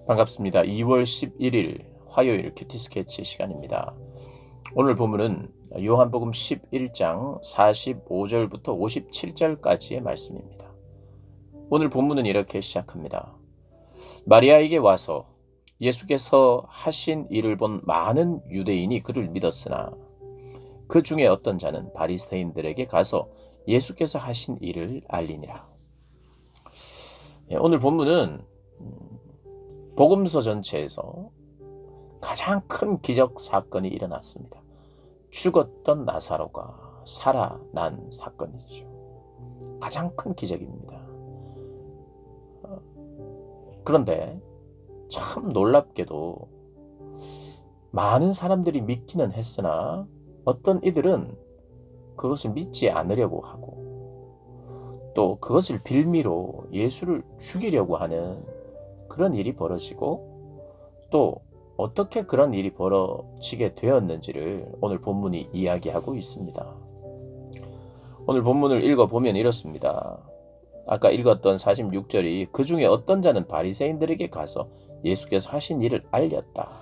반갑습니다. 2월 11일 화요일 큐티 스케치 시간입니다. 오늘 본문은 요한복음 11장 45절부터 57절까지의 말씀입니다. 오늘 본문은 이렇게 시작합니다. 마리아에게 와서 예수께서 하신 일을 본 많은 유대인이 그를 믿었으나 그 중에 어떤 자는 바리새인들에게 가서 예수께서 하신 일을 알리니라. 오늘 본문은 복음서 전체에서 가장 큰 기적 사건이 일어났습니다. 죽었던 나사로가 살아난 사건이죠. 가장 큰 기적입니다. 그런데 참 놀랍게도 많은 사람들이 믿기는 했으나 어떤 이들은 그것을 믿지 않으려고 하고 또 그것을 빌미로 예수를 죽이려고 하는 그런 일이 벌어지고 또 어떻게 그런 일이 벌어지게 되었는지를 오늘 본문이 이야기하고 있습니다. 오늘 본문을 읽어보면 이렇습니다. 아까 읽었던 46절이 그 중에 어떤 자는 바리새인들에게 가서 예수께서 하신 일을 알렸다.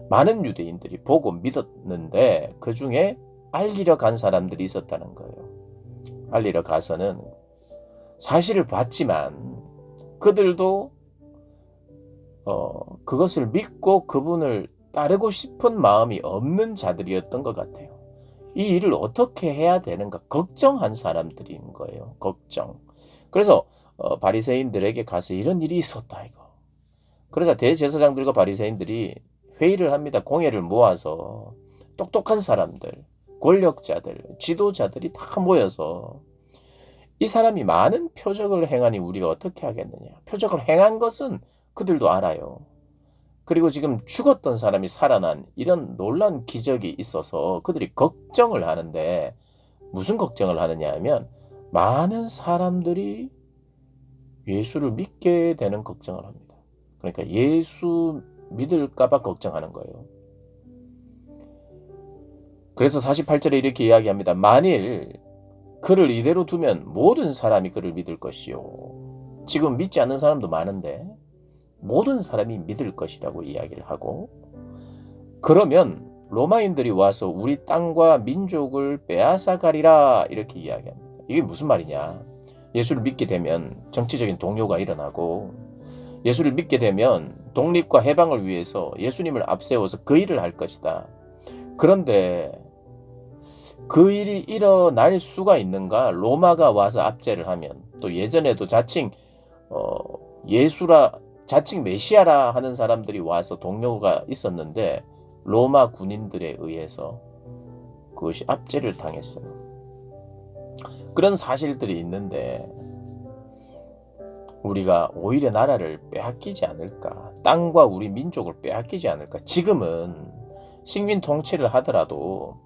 많은 유대인들이 보고 믿었는데 그 중에 알리러 간 사람들이 있었다는 거예요. 알리러 가서는 사실을 봤지만 그들도 그것을 믿고 그분을 따르고 싶은 마음이 없는 자들이었던 것 같아요. 이 일을 어떻게 해야 되는가 걱정한 사람들인 거예요. 걱정. 그래서 바리새인들에게 가서 이런 일이 있었다 이거. 그래서 대제사장들과 바리새인들이 회의를 합니다. 공회를 모아서 똑똑한 사람들, 권력자들, 지도자들이 다 모여서 이 사람이 많은 표적을 행하니 우리가 어떻게 하겠느냐. 표적을 행한 것은 그들도 알아요. 그리고 지금 죽었던 사람이 살아난 이런 놀라운 기적이 있어서 그들이 걱정을 하는데 무슨 걱정을 하느냐 하면 많은 사람들이 예수를 믿게 되는 걱정을 합니다. 그러니까 예수 믿을까 봐 걱정하는 거예요. 그래서 48절에 이렇게 이야기합니다. 만일 그를 이대로 두면 모든 사람이 그를 믿을 것이요. 지금 믿지 않는 사람도 많은데 모든 사람이 믿을 것이라고 이야기를 하고 그러면 로마인들이 와서 우리 땅과 민족을 빼앗아가리라 이렇게 이야기합니다. 이게 무슨 말이냐. 예수를 믿게 되면 정치적인 동요가 일어나고 예수를 믿게 되면 독립과 해방을 위해서 예수님을 앞세워서 그 일을 할 것이다. 그런데 그 일이 일어날 수가 있는가? 로마가 와서 압제를 하면 또 예전에도 자칭 자칭 메시아라 하는 사람들이 와서 동료가 있었는데 로마 군인들에 의해서 그것이 압제를 당했어요. 그런 사실들이 있는데 우리가 오히려 나라를 빼앗기지 않을까? 땅과 우리 민족을 빼앗기지 않을까? 지금은 식민 통치를 하더라도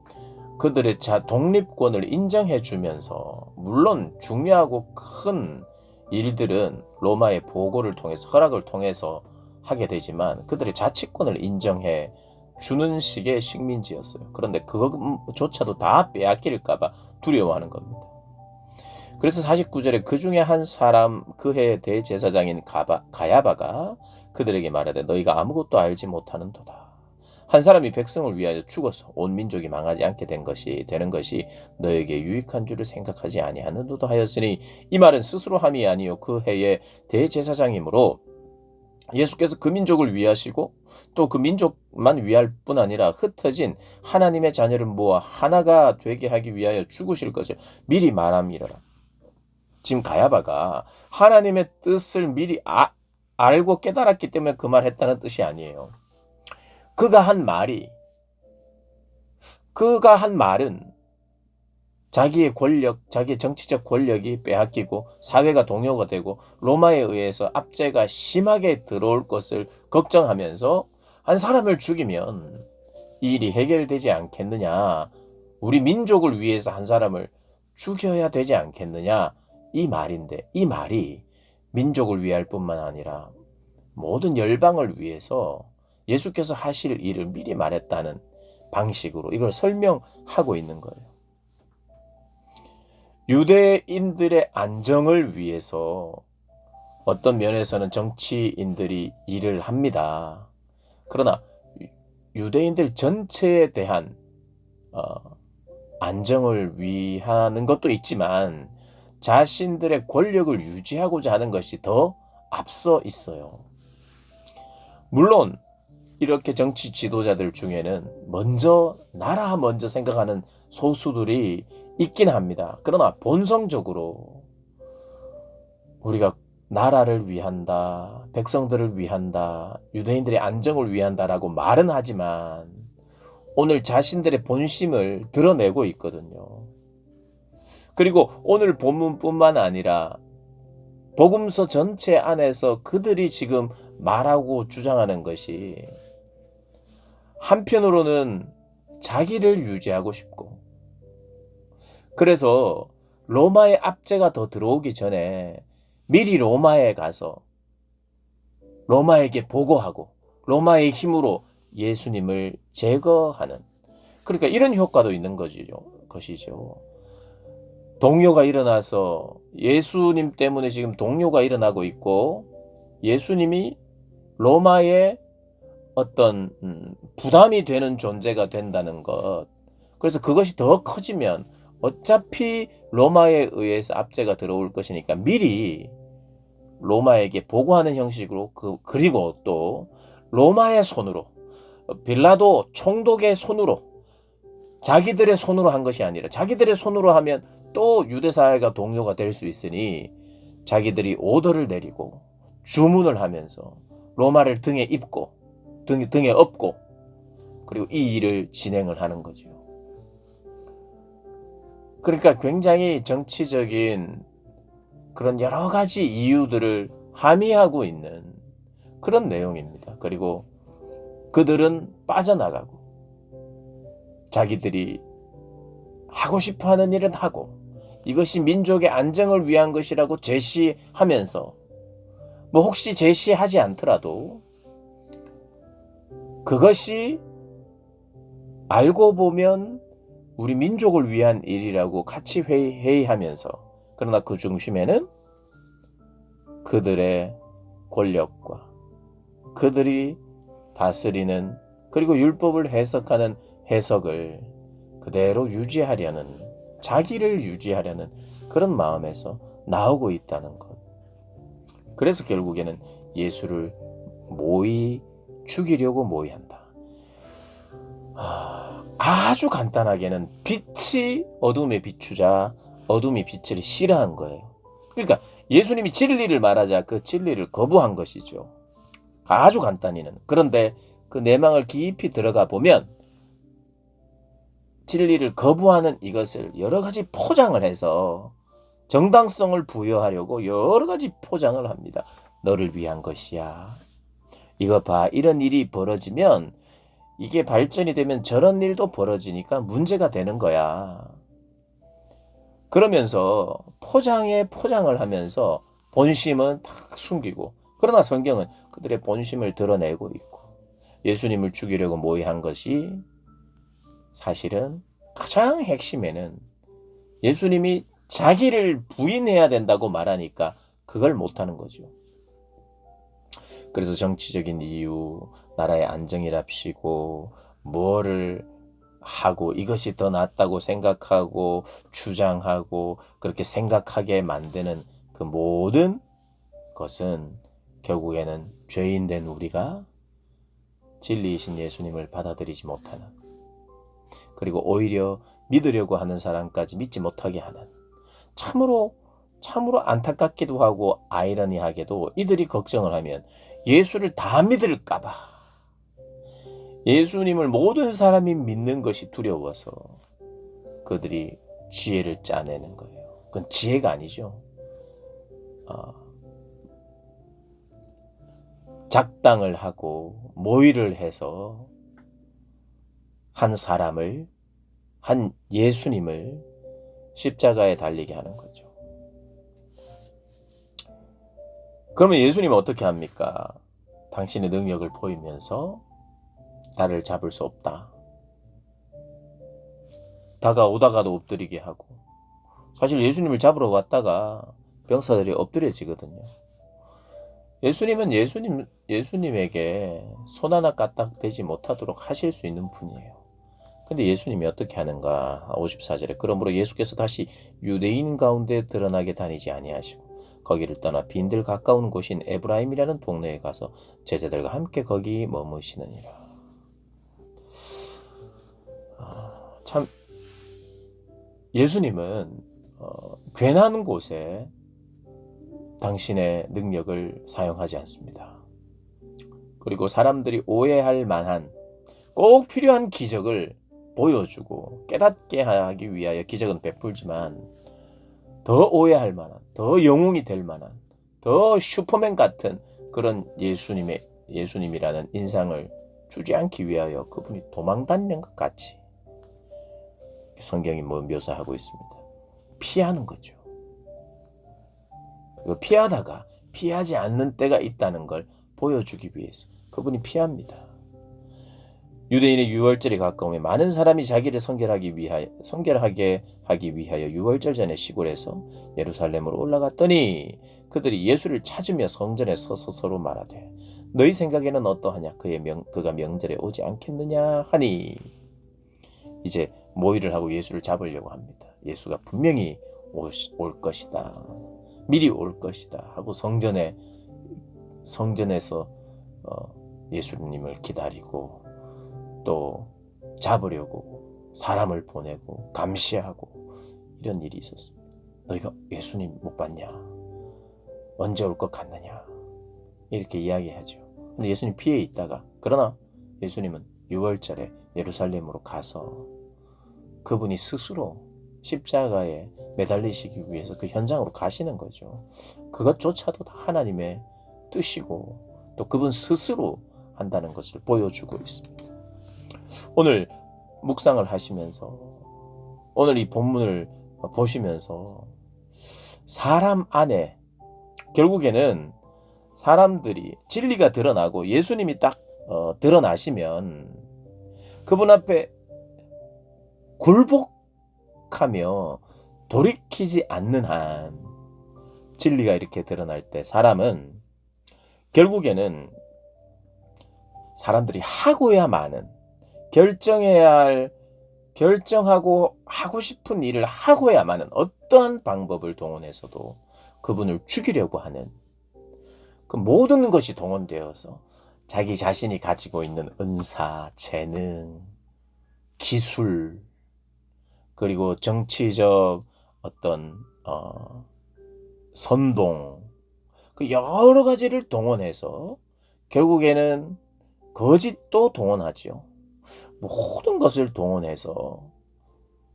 그들의 독립권을 인정해 주면서 물론 중요하고 큰 일들은 로마의 보고를 통해서 허락을 통해서 하게 되지만 그들의 자치권을 인정해 주는 식의 식민지였어요. 그런데 그것조차도 다 빼앗길까 봐 두려워하는 겁니다. 그래서 49절에 그 중에 한 사람 그해 대제사장인 가야바가 그들에게 말하되 너희가 아무것도 알지 못하는도다. 한 사람이 백성을 위하여 죽어서 온 민족이 망하지 않게 되는 것이 너에게 유익한 줄을 생각하지 아니하는도다 하였으니 이 말은 스스로 함이 아니요 그 해의 대제사장이므로 예수께서 그 민족을 위하시고 또 그 민족만 위할 뿐 아니라 흩어진 하나님의 자녀를 모아 하나가 되게 하기 위하여 죽으실 것을 미리 말함이라. 지금 가야바가 하나님의 뜻을 미리 알고 깨달았기 때문에 그 말 했다는 뜻이 아니에요. 그가 한 말은 자기의 권력, 자기의 정치적 권력이 빼앗기고 사회가 동요가 되고 로마에 의해서 압제가 심하게 들어올 것을 걱정하면서 한 사람을 죽이면 이 일이 해결되지 않겠느냐. 우리 민족을 위해서 한 사람을 죽여야 되지 않겠느냐. 이 말인데 이 말이 민족을 위할 뿐만 아니라 모든 열방을 위해서 예수께서 하실 일을 미리 말했다는 방식으로 이걸 설명하고 있는 거예요. 유대인들의 안정을 위해서 어떤 면에서는 정치인들이 일을 합니다. 그러나 유대인들 전체에 대한 안정을 위하는 것도 있지만 자신들의 권력을 유지하고자 하는 것이 더 앞서 있어요. 물론 이렇게 정치 지도자들 중에는 나라 먼저 생각하는 소수들이 있긴 합니다. 그러나 본성적으로 우리가 나라를 위한다, 백성들을 위한다, 유대인들의 안정을 위한다라고 말은 하지만 오늘 자신들의 본심을 드러내고 있거든요. 그리고 오늘 본문뿐만 아니라 복음서 전체 안에서 그들이 지금 말하고 주장하는 것이 한편으로는 자기를 유지하고 싶고, 그래서 로마의 압제가 더 들어오기 전에 미리 로마에 가서 로마에게 보고하고 로마의 힘으로 예수님을 제거하는, 그러니까 이런 효과도 있는 것이죠. 동요가 일어나서 예수님 때문에 지금 동요가 일어나고 있고 예수님이 로마의 어떤 부담이 되는 존재가 된다는 것. 그래서 그것이 더 커지면 어차피 로마에 의해서 압제가 들어올 것이니까 미리 로마에게 보고하는 형식으로 그리고 또 로마의 손으로, 빌라도 총독의 손으로, 자기들의 손으로 한 것이 아니라 자기들의 손으로 하면 또 유대사회가 동요가 될 수 있으니 자기들이 오더를 내리고 주문을 하면서 로마를 등에 업고 그리고 이 일을 진행을 하는 거죠. 그러니까 굉장히 정치적인 그런 여러 가지 이유들을 함의하고 있는 그런 내용입니다. 그리고 그들은 빠져나가고 자기들이 하고 싶어하는 일은 하고 이것이 민족의 안정을 위한 것이라고 제시하면서 혹시 제시하지 않더라도 그것이 알고 보면 우리 민족을 위한 일이라고 같이 회의하면서, 그러나 그 중심에는 그들의 권력과 그들이 다스리는 그리고 율법을 해석하는 해석을 그대로 유지하려는, 자기를 유지하려는 그런 마음에서 나오고 있다는 것. 그래서 결국에는 예수를 죽이려고 모의한다. 아주 간단하게는 빛이 어둠에 비추자 어둠이 빛을 싫어한 거예요. 그러니까 예수님이 진리를 말하자 그 진리를 거부한 것이죠. 아주 간단히는. 그런데 그 내막을 깊이 들어가 보면 진리를 거부하는 이것을 여러 가지 포장을 해서 정당성을 부여하려고 여러 가지 포장을 합니다. 너를 위한 것이야. 이거 봐. 이런 일이 벌어지면, 이게 발전이 되면 저런 일도 벌어지니까 문제가 되는 거야. 그러면서 포장을 하면서 본심은 탁 숨기고, 그러나 성경은 그들의 본심을 드러내고 있고, 예수님을 죽이려고 모의한 것이 사실은 가장 핵심에는 예수님이 자기를 부인해야 된다고 말하니까 그걸 못하는 거죠. 그래서 정치적인 이유, 나라의 안정이랍시고 뭐를 하고 이것이 더 낫다고 생각하고 주장하고 그렇게 생각하게 만드는 그 모든 것은 결국에는 죄인된 우리가 진리이신 예수님을 받아들이지 못하는, 그리고 오히려 믿으려고 하는 사람까지 믿지 못하게 하는, 참으로 안타깝기도 하고 아이러니하게도 이들이 걱정을 하면 예수를 다 믿을까봐, 예수님을 모든 사람이 믿는 것이 두려워서 그들이 지혜를 짜내는 거예요. 그건 지혜가 아니죠. 작당을 하고 모의를 해서 한 사람을, 한 예수님을 십자가에 달리게 하는 거죠. 그러면 예수님은 어떻게 합니까? 당신의 능력을 보이면서 나를 잡을 수 없다. 다가오다가도 엎드리게 하고, 사실 예수님을 잡으러 왔다가 병사들이 엎드려지거든요. 예수님은 예수님에게 손 하나 까딱대지 못하도록 하실 수 있는 분이에요. 근데 예수님이 어떻게 하는가? 54절에 그러므로 예수께서 다시 유대인 가운데 드러나게 다니지 아니하시고 거기를 떠나 빈들 가까운 곳인 에브라임이라는 동네에 가서 제자들과 함께 거기 머무시느니라. 참 예수님은 괜한 곳에 당신의 능력을 사용하지 않습니다. 그리고 사람들이 오해할 만한 꼭 필요한 기적을 보여주고 깨닫게 하기 위하여 기적은 베풀지만 더 오해할 만한, 더 영웅이 될 만한, 더 슈퍼맨 같은 그런 예수님이라는 인상을 주지 않기 위하여 그분이 도망다니는 것 같이 성경이 묘사하고 있습니다. 피하는 거죠. 그리고 피하다가 피하지 않는 때가 있다는 걸 보여주기 위해서 그분이 피합니다. 유대인의 유월절이 가까우면 많은 사람이 자기를 성결하게 하기 위하여 유월절 전에 시골에서 예루살렘으로 올라갔더니 그들이 예수를 찾으며 성전에 서서 서로 말하되 너희 생각에는 어떠하냐 그가 명절에 오지 않겠느냐 하니 이제 모의를 하고 예수를 잡으려고 합니다. 예수가 분명히 올 것이다. 미리 올 것이다 하고 성전에서 예수님을 기다리고 또 잡으려고 사람을 보내고 감시하고 이런 일이 있었습니다. 너희가 예수님 못 봤냐? 언제 올 것 같느냐? 이렇게 이야기하죠. 근데 예수님 피해 있다가 그러나 예수님은 6월절에 예루살렘으로 가서 그분이 스스로 십자가에 매달리시기 위해서 그 현장으로 가시는 거죠. 그것조차도 다 하나님의 뜻이고 또 그분 스스로 한다는 것을 보여주고 있습니다. 오늘 묵상을 하시면서 오늘 이 본문을 보시면서 사람 안에 결국에는 사람들이 진리가 드러나고 예수님이 딱 드러나시면 그분 앞에 굴복하며 돌이키지 않는 한 진리가 이렇게 드러날 때 사람은 결국에는 사람들이 하고야 마는 결정하고 하고 싶은 일을 하고야만은 어떠한 방법을 동원해서도 그분을 죽이려고 하는 그 모든 것이 동원되어서 자기 자신이 가지고 있는 은사, 재능, 기술, 그리고 정치적 어떤 선동, 그 여러 가지를 동원해서 결국에는 거짓도 동원하죠. 모든 것을 동원해서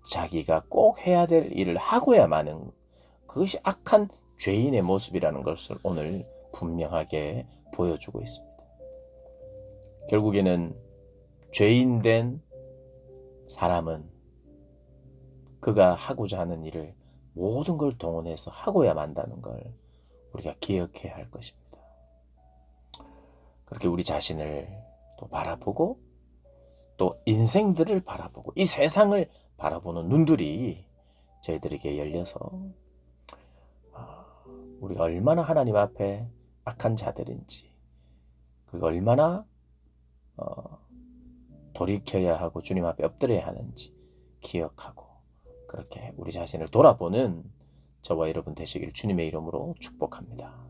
자기가 꼭 해야 될 일을 하고야 마는 그것이 악한 죄인의 모습이라는 것을 오늘 분명하게 보여주고 있습니다. 결국에는 죄인된 사람은 그가 하고자 하는 일을 모든 걸 동원해서 하고야 만다는 걸 우리가 기억해야 할 것입니다. 그렇게 우리 자신을 또 바라보고 또 인생들을 바라보고 이 세상을 바라보는 눈들이 저희들에게 열려서 우리가 얼마나 하나님 앞에 악한 자들인지 그리고 얼마나 돌이켜야 하고 주님 앞에 엎드려야 하는지 기억하고 그렇게 우리 자신을 돌아보는 저와 여러분 되시길 주님의 이름으로 축복합니다.